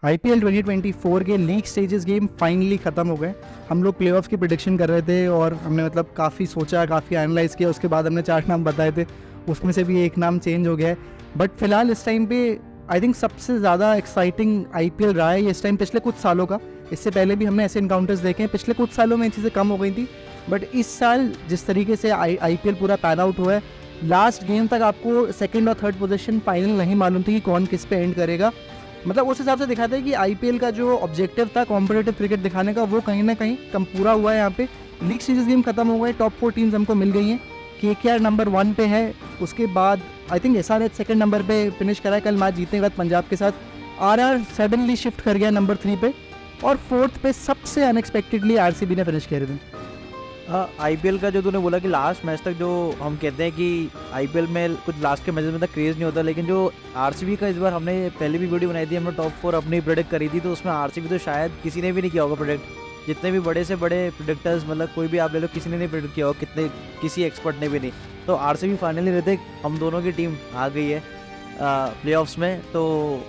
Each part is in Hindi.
आईपीएल 2024 के लीग स्टेजेस गेम फाइनली ख़त्म हो गए। हम लोग प्लेऑफ्स की प्रेडिक्शन कर रहे थे और हमने मतलब काफ़ी सोचा, काफ़ी एनालाइज किया। उसके बाद हमने 4 नाम बताए थे, उसमें से भी एक नाम चेंज हो गया है। बट फिलहाल इस टाइम पे आई थिंक सबसे ज़्यादा एक्साइटिंग आईपीएल रहा है इस टाइम पिछले कुछ सालों का। इससे पहले भी हमने ऐसे इनकाउंटर्स देखे हैं, पिछले कुछ सालों में ये चीज़ें कम हो गई थी। बट इस साल जिस तरीके से आईपीएल पूरा पैन आउट हुआ है, लास्ट गेम तक आपको सेकंड और थर्ड पोजीशन फाइनल नहीं मालूम थी कि कौन किस पे एंड करेगा। मतलब उस हिसाब से दिखाता है कि आईपीएल का जो ऑब्जेक्टिव था कॉम्पिटिटिव क्रिकेट दिखाने का, वो कहीं ना कहीं कम पूरा हुआ है। यहाँ पे लीग सीरीज गेम खत्म हो गए, टॉप 4 टीम्स हमको मिल गई हैं। केकेआर नंबर 1 पे है, उसके बाद I think SRH second number पे फिनिश करा है कल मैच जीतने के बाद पंजाब के साथ। आरआर सडनली शिफ्ट कर गया नंबर 3 पे, और 4th पे सबसे अनएक्सपेक्टेडली आरसीबी ने फिनिश किया था। आईपीएल का जो तूने बोला कि लास्ट मैच तक जो हम कहते हैं कि आईपीएल में कुछ लास्ट के मैचेस में तक क्रेज नहीं होता, लेकिन जो आरसीबी का इस बार हमने पहले भी वीडियो बनाई थी, हमने टॉप 4 अपनी प्रेडिक्ट करी थी, तो उसमें आरसीबी तो शायद किसी ने भी नहीं किया होगा प्रेडिक्ट। जितने भी बड़े से बड़े प्रेडिक्टर्स, मतलब कोई भी आप ले लो, किसी ने नहीं प्रेडिक्ट किया होगा, किसी एक्सपर्ट ने भी नहीं। तो आरसीबी फाइनली रहते हम दोनों की टीम आ गई है प्लेऑफ्स में। तो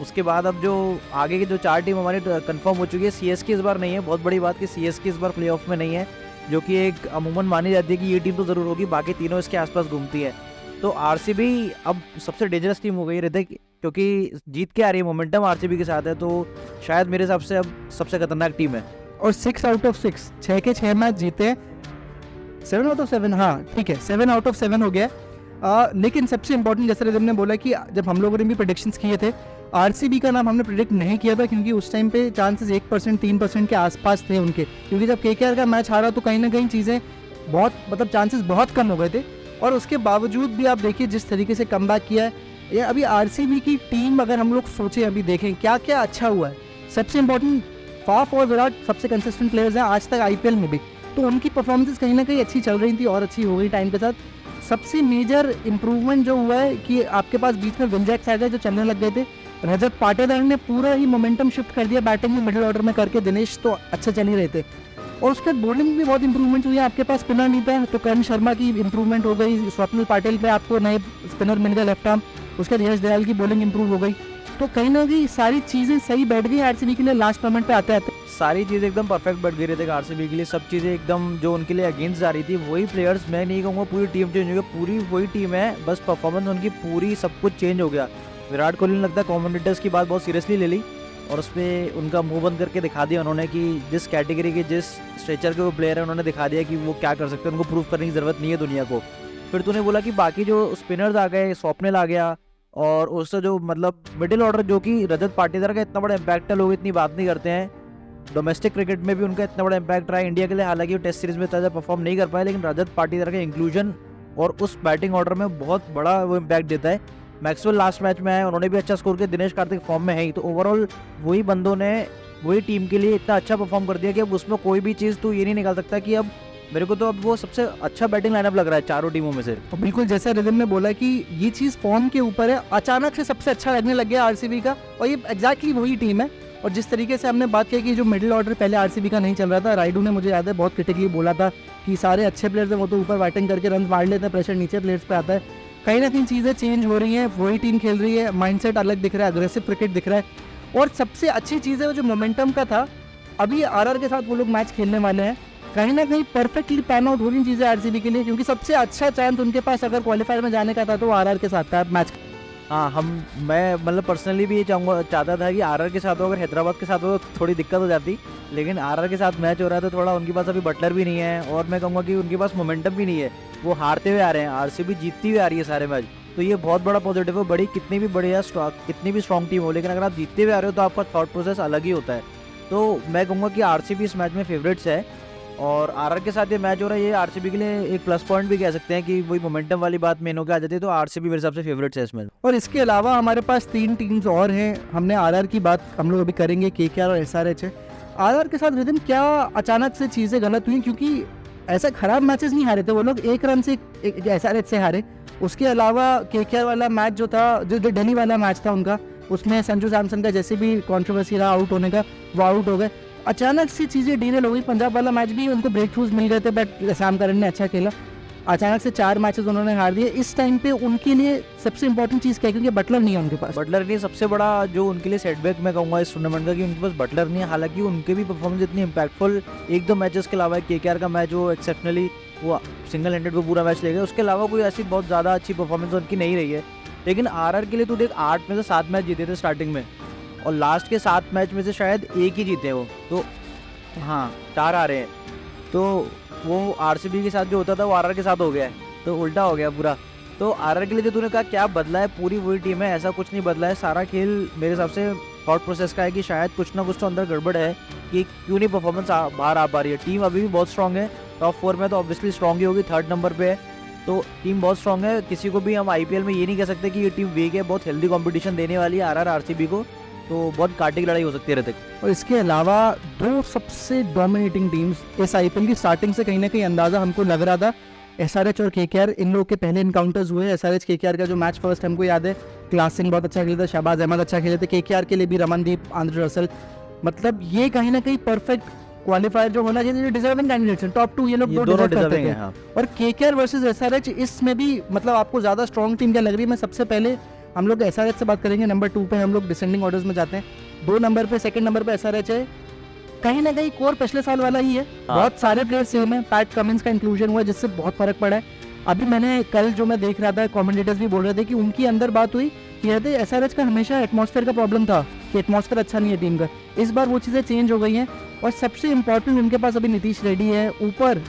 उसके बाद अब जो आगे की जो 4 टीम हमारी कंफर्म हो चुकी है। सीएसके इस बार नहीं है, बहुत बड़ी बात कि सीएसके इस बार प्लेऑफ में नहीं है, जो कि एक अमूमन मानी जाती है कि ये टीम तो ज़रूर होगी, बाकी तीनों इसके आसपास घूमती है। तो आरसीबी अब सबसे डेंजरस टीम हो गई रहते, क्योंकि जीत के आ रही है, मोमेंटम आरसीबी के साथ है, तो शायद मेरे हिसाब से अब सबसे खतरनाक टीम है। और 6 आउट ऑफ 6, 6 के 6 मैच जीते, 7 आउट ऑफ 7, हाँ ठीक है, 7 आउट ऑफ 7 हो गया। लेकिन सबसे इंपॉर्टेंट, जैसे रिदम ने बोला कि जब हम लोगों ने भी प्रेडिक्शंस किए थे, आरसीबी का नाम हमने प्रेडिक्ट नहीं किया था, क्योंकि उस टाइम पे चांसेस 1%, 3% के आसपास थे उनके, क्योंकि जब केकेआर का मैच हारा तो कहीं ना कहीं चीज़ें बहुत, मतलब चांसेस बहुत कम हो गए थे। और उसके बावजूद भी आप देखिए जिस तरीके से कमबैक किया है ये अभी आरसीबी की टीम। अगर हम लोग सोचें, अभी देखें क्या क्या अच्छा हुआ है। सबसे इंपॉर्टेंट, फाफ और विराट सबसे कंसिस्टेंट प्लेयर्स हैं आज तक आईपीएल में भी, तो उनकी परफॉर्मेंसेस कहीं ना कहीं अच्छी चल रही थी और अच्छी हो गई टाइम के साथ। सबसे मेजर इंप्रूवमेंट जो हुआ है कि आपके पास बीच में विंजैक्स आ गए जो चलने लग गए थे। रजत पाटीदार ने पूरा ही मोमेंटम शिफ्ट कर दिया बैटिंग में, मिडिल ऑर्डर में करके। दिनेश तो अच्छा चल ही रहे थे, और उसके बाद बॉलिंग भी बहुत इंप्रूवमेंट हुई है। आपके पास स्पिनर नहीं था, तो करण शर्मा की इंप्रूवमेंट हो गई, स्वप्निल पाटिल पे आपको नए स्पिनर मिल गए लेफ्ट आर्म, उसके बाद यश दयाल की बॉलिंग इंप्रूव हो गई। तो कहीं ना कहीं सारी चीज़ें सही बैठ गई आरसीबी के लिए लास्ट मोमेंट पे आते आते। सारी चीज़ें एकदम परफेक्ट बैठ गई रहती है आरसीबी के लिए, सब चीज़ें एकदम जो उनके लिए अगेंस्ट जा रही थी, वही प्लेयर्स, मैं नहीं कहूँगा पूरी टीम चेंज हो गई, पूरी वही टीम है, बस परफॉर्मेंस उनकी पूरी सब कुछ चेंज हो गया। विराट कोहली ने लगता है कमेंटेटर्स की बात बहुत सीरियसली ले ली, और उस पर उनका मुंह बंद करके दिखा दिया उन्होंने कि जिस कैटेगरी के, जिस स्ट्रेचर के वो प्लेयर है, उन्होंने दिखा दिया कि वो क्या कर सकते हैं, उनको प्रूव करने की ज़रूरत नहीं है दुनिया को। फिर तूने बोला कि बाकी जो स्पिनर्स आ गए, स्वप्निल आ गया, और उससे जो मतलब मिडिल ऑर्डर, जो कि रजत पाटीदार का इतना बड़ा इम्पैक्ट है, लोग इतनी बात नहीं करते हैं। डोमेस्टिक क्रिकेट में भी उनका इतना बड़ा इम्पैक्ट रहा है इंडिया के लिए, हालांकि वो टेस्ट सीरीज में इतना परफॉर्म नहीं कर पाए, लेकिन रजत पाटीदार का इंक्लूजन और उस बैटिंग ऑर्डर में बहुत बड़ा वो इम्पैक्ट देता है। मैक्सवेल लास्ट मैच में आए, उन्होंने भी अच्छा स्कोर किया, दिनेश कार्तिक फॉर्म में है ही, तो ओवरऑल वही बंदों ने वही टीम के लिए इतना अच्छा परफॉर्म कर दिया कि अब उसमें कोई भी चीज़ तू ये नहीं निकाल सकता कि अब मेरे को तो अब वो सबसे अच्छा बैटिंग लाइनअप लग रहा है चारों टीमों में से। तो बिल्कुल जैसा रिदम ने बोला कि ये चीज़ फॉर्म के ऊपर है, अचानक से सबसे अच्छा लगने लग गया आरसीबी का, और ये एग्जैक्टली वही टीम है। और जिस तरीके से हमने बात की कि जो मिडिल ऑर्डर पहले आरसीबी का नहीं चल रहा था, राइडू ने, मुझे याद है, बहुत क्रिटिकली बोला था कि सारे अच्छे प्लेयर्स हैं, वो तो ऊपर बैटिंग करके रन मार लेते हैं, प्रेशर नीचे प्लेयर्स पे आता है। कहीं ना कहीं चीज़ें चेंज हो रही हैं, वही टीम खेल रही है, माइंडसेट अलग दिख रहा है, अग्रेसिव क्रिकेट दिख रहा है। और सबसे अच्छी चीज़ है वो जो मोमेंटम का था, अभी आरआर के साथ वो लोग मैच खेलने वाले हैं, कहीं ना कहीं परफेक्टली पैन आउट हो रही चीज़ें आरसीबी के लिए, क्योंकि सबसे अच्छा चांस उनके पास अगर क्वालिफायर में जाने का था तो आरआर के साथ था मैच। हाँ, मैं मतलब पर्सनली भी ये चाहता था कि आरआर के साथ हो, अगर हैदराबाद के साथ हो तो थोड़ी दिक्कत हो जाती, लेकिन आरआर के साथ मैच हो रहा था, थोड़ा उनके पास अभी बटलर भी नहीं है, और मैं कहूँगा कि उनके पास मोमेंटम भी नहीं है, वो हारते हुए आ रहे हैं, आरसीबी जीतती हुई आ रही है सारे मैच, तो ये बहुत बड़ा पॉजिटिव है। बड़ी कितनी भी बढ़िया कितनी भी स्ट्रॉन्ग टीम हो, लेकिन अगर आप जीतते हुए आ रहे हो तो आपका थॉट प्रोसेस अलग ही होता है। तो मैं कहूँगा कि आरसीबी इस मैच में फेवरेट्स है, और आरआर के साथ ये मैच हो रहा है, ये आरसीबी के लिए एक प्लस पॉइंट भी कह सकते हैं कि वही मोमेंटम वाली बात मेन होकर आ जाती है, तो आरसीबी मेरे हिसाब से फेवरेट्स है इसमें। और इसके अलावा हमारे पास 3 टीम्स और हैं। हमने आरआर की बात हम लोग अभी करेंगे, केकेआर और एसआरएच है। आरआर के साथ रिदम क्या अचानक से चीज़ें गलत हुई, क्योंकि ऐसा खराब मैचेस नहीं हारे थे वो लोग, 1 रन से एसआरएच से हारे। उसके अलावा केकेआर वाला मैच जो था, जो दिल्ली वाला मैच था उनका, उसमें संजू सैमसन का जैसे भी कंट्रोवर्सी रहा आउट होने का, वो आउट हो गए। अचानक से चीज़ें डीरेल हो गई। पंजाब वाला मैच भी उनको ब्रेक थ्रूज मिल गए थे, बट सैम करन ने अच्छा खेला। अचानक से 4 मैचेस उन्होंने हार दिए। इस टाइम पे उनके लिए सबसे इंपॉर्टेंट चीज़ क्या है, क्योंकि बटलर नहीं है उनके पास। बटलर नहीं, सबसे बड़ा जो उनके लिए सेटबैक मैं कहूँगा इस टूर्नामेंट का कि उनके पास बटलर नहीं है। हालांकि उनके भी परफॉर्मेंस इतनी इंपैक्टफुल 1-2 मैचेस के अलावा, केकेआर का मैच वो एक्सेप्शनली वो सिंगल हैंडेड पे पूरा मैच ले गए, उसके अलावा कोई ऐसी बहुत ज़्यादा अच्छी परफॉर्मेंस उनकी नहीं रही है। लेकिन आरआर के लिए तो देख 8 में से 7 मैच जीते थे स्टार्टिंग में, और लास्ट के 7 मैच में से शायद 1 ही जीते वो, तो हाँ 4 आ रहे हैं। तो वो आरसीबी के साथ जो होता था वो आरआर के साथ हो गया है, तो उल्टा हो गया पूरा। तो आरआर के लिए जो तूने कहा क्या बदला है, पूरी वही टीम है, ऐसा कुछ नहीं बदला है। सारा खेल मेरे हिसाब से थॉट प्रोसेस का है कि शायद कुछ ना कुछ तो अंदर गड़बड़ है कि क्यों नहीं परफॉर्मेंस बाहर आ पा रही है। टीम अभी भी बहुत स्ट्रांग है, टॉप 4 में तो ऑब्वियसली स्ट्रांग ही होगी, 3rd नंबर पे है, तो टीम बहुत स्ट्रांग है। किसी को भी हम आईपीएल में ये नहीं कह सकते कि ये टीम वीक है, बहुत हेल्दी कंपटीशन देने वाली है आरआर आरसीबी को, तो बहुत कांटे की लड़ाई हो सकती है ऋतिक। और इसके अलावा 2 सबसे डोमिनेटिंग टीम्स इस आईपीएल की स्टार्टिंग से कहीं ना कहीं अंदाजा हमको लग रहा था, एसआरएच और केकेआर। इन लोगों के पहले इनकाउंटर्स हुए। एसआरएच केकेआर का जो मैच फर्स्ट हमको याद है, क्लासिन बहुत अच्छा खेले थे, शहबाज अहमद अच्छा खेले थे, केकेआर के लिए भी रमनदीप, आंद्रे रसल, मतलब ये कहीं ना कहीं परफेक्ट क्वालिफायर जो होना चाहिए, डिजर्विंग कैंडिडेट्स हैं, टॉप 2 ये लोग दोनों डिजर्व करते डिजर्विंग थे। है, हाँ। और केकेआर वर्सेस एसआरएच, इसमें भी मतलब आपको ज़्यादा स्ट्रॉन्ग टीम क्या लग रही है? मैं सबसे पहले हम लोग एसआरएच से बात करेंगे, नंबर 2 पे हम लोग डिसेंडिंग ऑर्डर्स में जाते हैं। 2 नंबर पे, सेकंड नंबर पे एसआरएच है, कहीं ना कहीं कोर पिछले साल वाला ही है, बहुत सारे प्लेयर्स सेम है। पैट कमिंस का इंक्लूजन हुआ जिससे बहुत फर्क पड़ा है। अभी मैंने कल जो मैं देख रहा था, कमेंटेटर्स भी बोल रहे थे कि उनकी अंदर बात हुई कि एसआरएच का हमेशा एटमॉस्फेयर का प्रॉब्लम था कि एटमॉस्फेयर अच्छा नहीं है टीम का, इस बार वो चीज़ें चेंज हो गई हैं। और सबसे इंपॉर्टेंट उनके पास अभी नीतीश रेड्डी है, ऊपर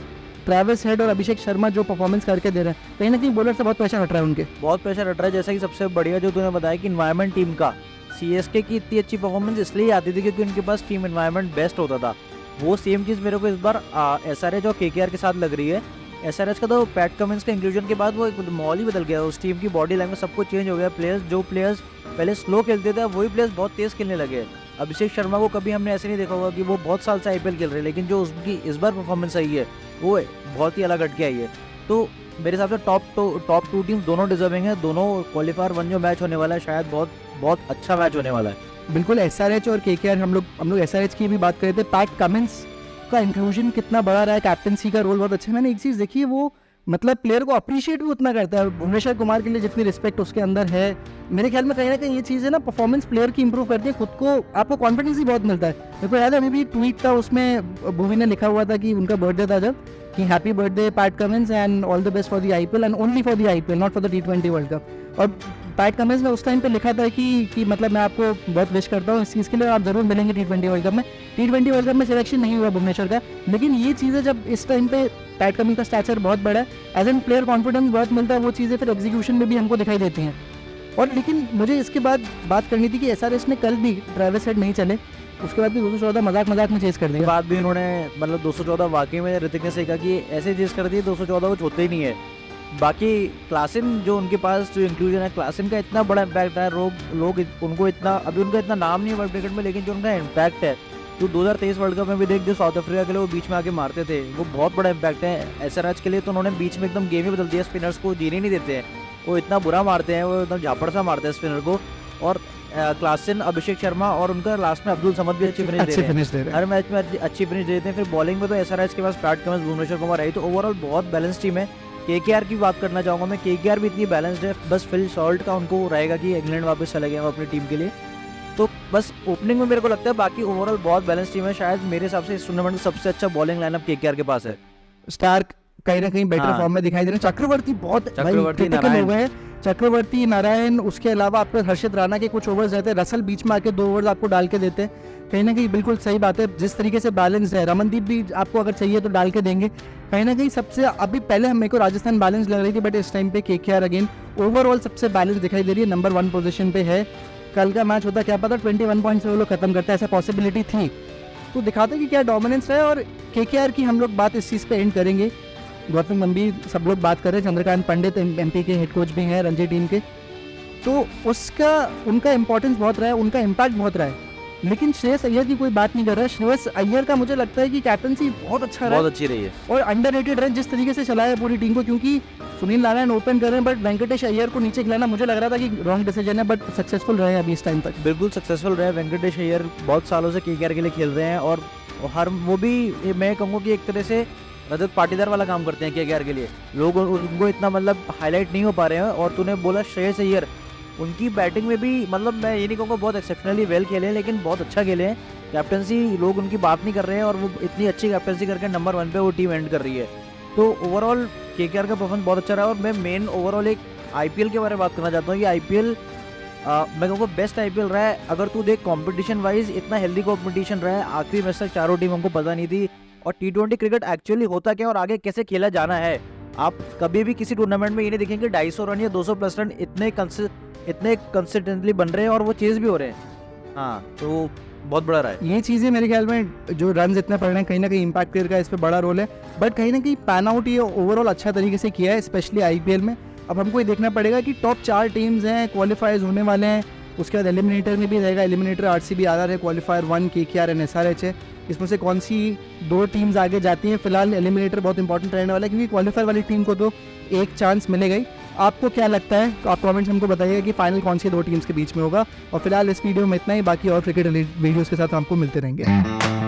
ट्रैविस हेड और अभिषेक शर्मा जो परफॉर्मेंस करके दे रहे हैं, कहीं ना कहीं बॉलर से बहुत प्रेशर हट रहा है उनके, बहुत प्रेशर हट रहा है। जैसा कि सबसे बढ़िया जो तूने बताया कि इन्वायरमेंट टीम का, सीएसके की इतनी अच्छी परफॉर्मेंस इसलिए आती थी क्योंकि उनके पास टीम इन्वायरमेंट बेस्ट होता था। वो सेम चीज़ मेरे को इस बार एसआरएच और केकेआर के साथ लग रही है। एसआरएच का तो पैट कमिंस के इंक्लूजन के बाद वो एक माहौल ही बदल गया, उस टीम की बॉडी लैंग्वेज सब कुछ चेंज हो गया। जो प्लेयर्स पहले स्लो खेलते थे वही प्लेयर्स बहुत तेज़ खेलने लगे। अभिषेक शर्मा को कभी हमने ऐसे नहीं देखा होगा कि वो बहुत साल से आईपीएल खेल रहे हैं, लेकिन जो उसकी इस बार परफॉर्मेंस आई है वो बहुत ही अलग हट के आई है। तो मेरे हिसाब से टॉप 2 टीम दोनों डिजर्विंग है। दोनों क्वालिफायर 1 जो मैच होने वाला है शायद बहुत अच्छा मैच होने वाला है। बिल्कुल। एसआरएच और केकेआर, हम लोग एसआरएच की भी बात कर रहे थे, पैट कमिंस का इंक्लूजन कितना बड़ा रहा है, कैप्टनसी का रोल बहुत अच्छा है। मैंने एक चीज़ देखी है, वो मतलब प्लेयर को अप्रिशिएट भी उतना करता है। भुवनेश्वर कुमार के लिए जितनी रिस्पेक्ट उसके अंदर है, मेरे ख्याल में कहीं ना कहीं ये चीज़ है ना, परफॉर्मेंस प्लेयर की इंप्रूव करती है, खुद को आपको कॉन्फिडेंस ही बहुत मिलता है। मेरे को याद है अभी भी ट्वीट था, उसमें भूमि ने लिखा हुआ था कि उनका बर्थडे था जब, कि happy birthday PAT Cummins and all the best for the IPL and only for the IPL, not for the T20 world cup. और पैट कमिंस ने उस टाइम पे लिखा था कि मतलब मैं आपको बहुत विश करता हूँ इस चीज़ के लिए, आप जरूर मिलेंगे T20 वर्ल्ड कप में। T20 वर्ल्ड कप में सिलेक्शन नहीं हुआ भुवनेश्वर का, लेकिन ये चीज़ें जब इस टाइम पे पैट कमिंस का स्टैचर बहुत बड़ा है, एज एन प्लेयर कॉन्फिडेंस बहुत मिलता है, वो चीज़ें फिर एग्जीक्यूशन में भी हमको दिखाई देती हैं। और लेकिन मुझे इसके बाद बात करनी थी कि एसआरएच ने कल भी ट्रैविस हेड नहीं चले, उसके बाद भी 214 मजाक में चेस कर दिया। बाद भी उन्होंने मतलब 214 वाकई में ऋतिक ने सही कहा कि ऐसे चेस कर दिए, 214 कुछ होते ही नहीं है। बाकी क्लासिन जो उनके पास जो इंक्लूजन है, क्लासिन का इतना बड़ा इम्पैक्ट है, लोग उनको इतना, अभी उनका इतना नाम नहीं है वर्ल्ड क्रिकेट में, लेकिन जो उनका इम्पैक्ट है, तो 2023 वर्ल्ड कप में भी देख, जो साउथ अफ्रीका के लिए वो बीच में आके मारते थे, वो बहुत बड़ा इम्पैक्ट है। एसआरएच के लिए तो उन्होंने बीच में एकदम गेम ही बदल दिया, स्पिनर्स को जीने नहीं देते हैं, वो इतना बुरा मारते हैं, वो एकदम झापड़ सा मारते हैं स्पिनर को। और क्लासिन, अभिषेक शर्मा और उनका लास्ट में अब्दुल समद भी अच्छी फिनिश दे रहे हैं, हर मैच में अच्छी फिनिश देते हैं। फिर बॉलिंग में तो एसआरएच के पास पैट कमिंस, भुवनेश्वर कुमार आई, तो ओवरऑल बहुत बैलेंस टीम है। केकेआर की बात करना चाहूँगा मैं, केकेआर भी इतनी बैलेंस्ड है, बस फिल सॉल्ट का उनको रहेगा कि इंग्लैंड वापस चले गए वो अपनी टीम के लिए, तो बस ओपनिंग में मेरे को लगता है। बाकी ओवरऑल बहुत बैलेंस टीम है, शायद मेरे हिसाब से इस टूर्नामेंट में सबसे अच्छा बॉलिंग लाइनअप केकेआर के पास है। स्टार्क कहीं ना कहीं बेटर हाँ। फॉर्म में दिखाई दे रहे हैं, चक्रवर्ती बहुत चक्रवर्ती, critical नारायण। हो गए हैं, चक्रवर्ती, नारायण, उसके अलावा आपके हर्षित राणा के कुछ ओवर्स रहते हैं, रसल बीच में आके 2 ओवर्स आपको डाल के देते हैं, कहीं ना कहीं बिल्कुल सही बात है। जिस तरीके से बैलेंस है, रमनदीप भी आपको अगर चाहिए तो डाल के देंगे, कहीं ना कहीं सबसे अभी पहले मेरे को राजस्थान बैलेंस लग रही थी, बट इस टाइम पे केकेआर अगेन ओवरऑल सबसे बैलेंस दिखाई दे रही है, नंबर 1 पोजीशन पे है। कल का मैच होता क्या पता 21 पॉइंट से वो लोग खत्म करते हैं, ऐसा पॉसिबिलिटी थी, तो दिखाते कि क्या डोमिनेंस है। और केकेआर की हम लोग बात इस चीज़ पे एंड करेंगे, गौतम गंभीर सब लोग बात कर रहे हैं, चंद्रकांत पंडित एमपी के हेड कोच भी हैं रणजी टीम के, तो उनका इंपॉर्टेंस बहुत रहा है, उनका इम्पैक्ट बहुत रहा है। लेकिन श्रेयस अय्यर की कोई बात नहीं कर रहा है। श्रेयस अय्यर का मुझे लगता है कि कैप्टनसी बहुत अच्छा रहा है, बहुत अच्छी रही है और अंडररेटेड रहे जिस तरीके से चलाया पूरी टीम को, क्योंकि सुनील नारायण ओपन कर रहे हैं, बट वेंकटेश अय्यर को नीचे खिलाना मुझे लग रहा था कि रॉन्ग डिसीजन है, बट सक्सेसफुल रहे अभी इस टाइम तक। बिल्कुल सक्सेसफुल रहे। वेंकटेश अय्यर बहुत सालों से केकेआर के लिए खेल रहे हैं, और हर वो भी मैं कहूँगा कि एक तरह से रजत पाटीदार वाला काम करते हैं केकेआर के लिए। लोग उनको इतना मतलब हाईलाइट नहीं हो पा रहे हैं। और तूने बोला श्रेयस अय्यर, उनकी बैटिंग में भी मतलब मैं ये नहीं कहूँगा बहुत एक्सेप्शनली वेल खेले हैं, लेकिन बहुत अच्छा खेले हैं। कैप्टनसी लोग उनकी बात नहीं कर रहे हैं और वो इतनी अच्छी कैप्टनसी करके नंबर 1 पे वो टीम एंड कर रही है। तो ओवरऑल केकेआर का परफॉर्मेंस बहुत अच्छा रहा। और मैं मेन ओवरऑल एक आईपीएल के बारे में बात करना चाहता हूँ कि आईपीएल मैं कहूँगा बेस्ट आईपीएल रहा है। अगर तू देख कंपटीशन वाइज इतना हेल्दी कंपटीशन रहा है। आखिरी मैच तक चारों टीम हमको पता नहीं थी और T20 क्रिकेट एक्चुअली होता क्या और आगे कैसे खेला जाना है। आप कभी भी किसी टूर्नामेंट में ये नहीं देखेंगे 250 रन या 200 प्लस रन इतने कंसिस्टेंटली बन रहे हैं और वो चेज भी हो रहे हैं। हाँ, तो बहुत बड़ा रहा है। ये चीज़ें मेरे ख्याल में जो रन इतने पड़ रहे हैं, कहीं ना कहीं इम्पैक्ट प्लेयर का इस पर बड़ा रोल है। बट कहीं ना कहीं पैन आउट ये ओवरऑल अच्छा तरीके से किया है, स्पेशली आईपीएल में। अब हमको ये देखना पड़ेगा कि टॉप 4 टीम्स हैं, क्वालिफायर्स होने वाले हैं। उसके बाद एलिमिनेटर में भी रहेगा। एलिमिनेटर आरसीबी आर है, क्वालिफायर 1 केकेआर एंड एसआरएच है। इसमें से कौन सी 2 टीम्स आगे जाती हैं? फिलहाल एलिमिनेटर बहुत इंपॉर्टेंट रहने वाला है, क्योंकि क्वालिफायर वाली टीम को तो एक चांस मिलेगा ही। आपको क्या लगता है? आप कमेंट्स हमको बताइएगा कि फाइनल कौन सी 2 टीम्स के बीच में होगा। और फिलहाल इस वीडियो में इतना ही। बाकी और क्रिकेट वीडियोज़ के साथ आपको मिलते रहेंगे।